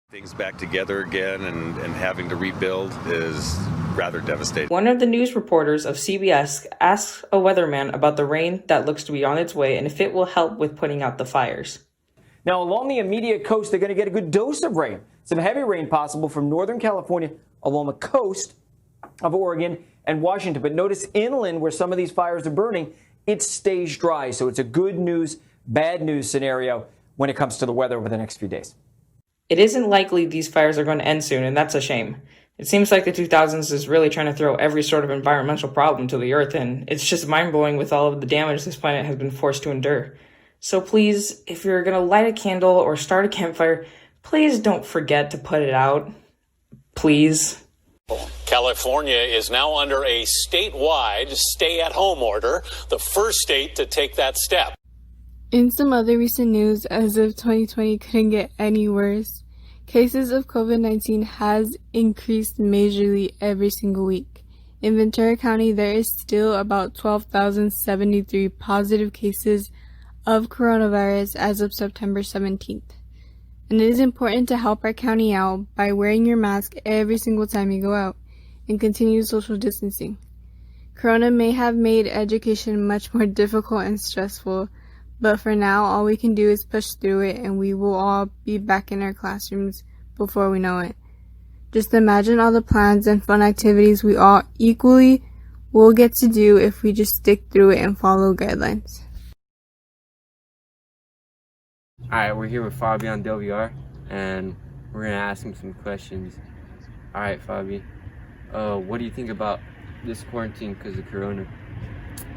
Things back together again and having to rebuild is rather devastating. One of the news reporters of CBS asks a weatherman about the rain that looks to be on its way and if it will help with putting out the fires. Now, along the immediate coast, they're going to get a good dose of rain. Some heavy rain possible from Northern California along the coast of Oregon and Washington. But notice inland where some of these fires are burning, it stays dry. So it's a good news, bad news scenario when it comes to the weather over the next few days. It isn't likely these fires are going to end soon, and that's a shame. It seems like the 2000s is really trying to throw every sort of environmental problem to the earth, and it's just mind-blowing with all of the damage this planet has been forced to endure. So please, if you're going to light a candle or start a campfire, please don't forget to put it out. Please. California is now under a statewide stay-at-home order, the first state to take that step. In some other recent news, as if 2020 couldn't get any worse, cases of COVID-19 has increased majorly every single week. In Ventura County, there is still about 12,073 positive cases of coronavirus as of September 17th. And it is important to help our county out by wearing your mask every single time you go out and continue social distancing. Corona may have made education much more difficult and stressful, but for now, all we can do is push through it, and we will all be back in our classrooms before we know it. Just imagine all the plans and fun activities we all equally will get to do if we just stick through it and follow guidelines. Alright, we're here with Fabi on WR, and we're going to ask him some questions. Alright, Fabi, what do you think about this quarantine because of Corona?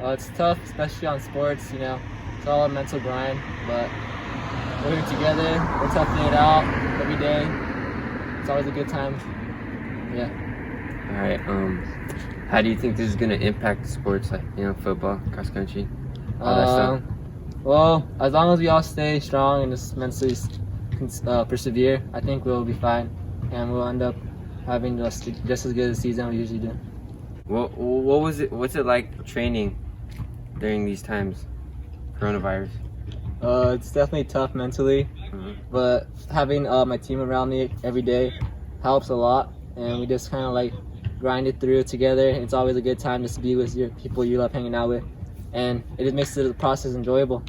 It's tough, especially on sports, It's all a mental grind, but we're here together, we're toughing it out every day. It's always a good time. Yeah. Alright, how do you think this is going to impact sports like, football, cross country, all that stuff? Well, as long as we all stay strong and just mentally persevere, I think we'll be fine. And we'll end up having just as good a season we usually do. What's it like training during these times? Coronavirus. It's definitely tough mentally, but having my team around me every day helps a lot, and we just kind of like grind it through together. It's always a good time just to be with your people you love hanging out with, and it just makes the process enjoyable.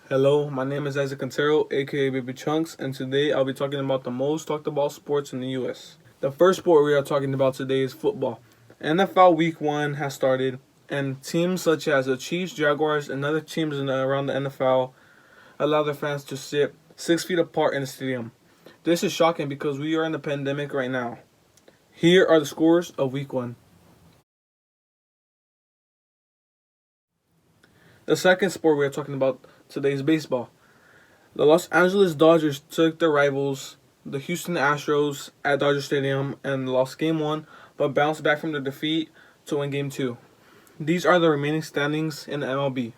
Hello, my name is Isaac Quintero, aka Baby Chunks, and today I'll be talking about the most talked about sports in the U.S. The first sport we are talking about today is football. NFL Week 1 has started, and teams such as the Chiefs, Jaguars, and other teams around the NFL allow their fans to sit 6 feet apart in the stadium. This is shocking because we are in the pandemic right now. Here are the scores of Week 1. The second sport we are talking about today is baseball. The Los Angeles Dodgers took their rivals, the Houston Astros, at Dodger Stadium and lost Game 1, but bounced back from their defeat to win Game 2. These are the remaining standings in the MLB.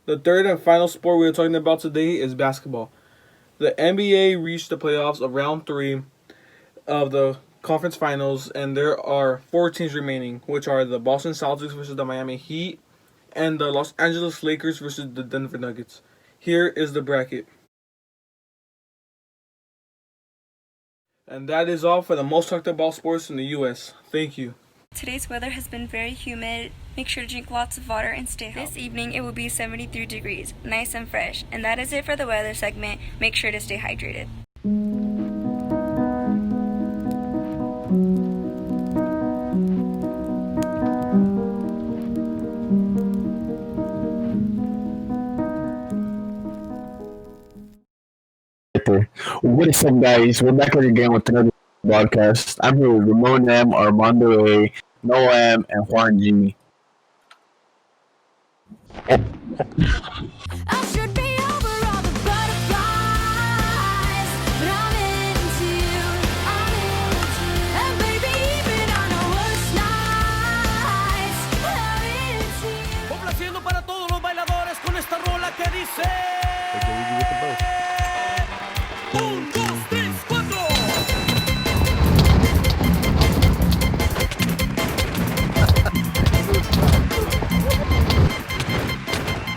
The third and final sport we are talking about today is basketball. The NBA reached the playoffs of round 3 of the conference finals, and there are 4 teams remaining, which are the Boston Celtics versus the Miami Heat and the Los Angeles Lakers versus the Denver Nuggets. Here is the bracket. And that is all for the most talked about sports in the U.S. Thank you. Today's weather has been very humid. Make sure to drink lots of water and stay healthy. This evening it will be 73 degrees, nice and fresh. And that is it for the weather segment. Make sure to stay hydrated. What is up, guys? We're back again with another podcast. I'm here with Ramon M, Armando A, Noah M, and Juan G. I should be over all the butterflies, but I'm into you. And baby, even on our worst nights, I'm into you. Complaciendo para todos los bailadores con esta rola que dice. Un, dos, tres, cuatro.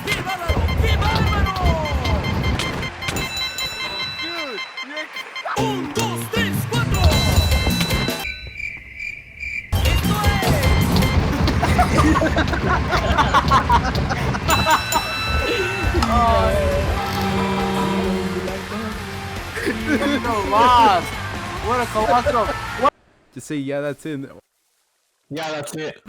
¡Qué bárbaro! ¡Qué bárbaro! Un, dos, tres, cuatro. Esto Lost. What a colossal. Just say, yeah, that's it. Yeah, that's it.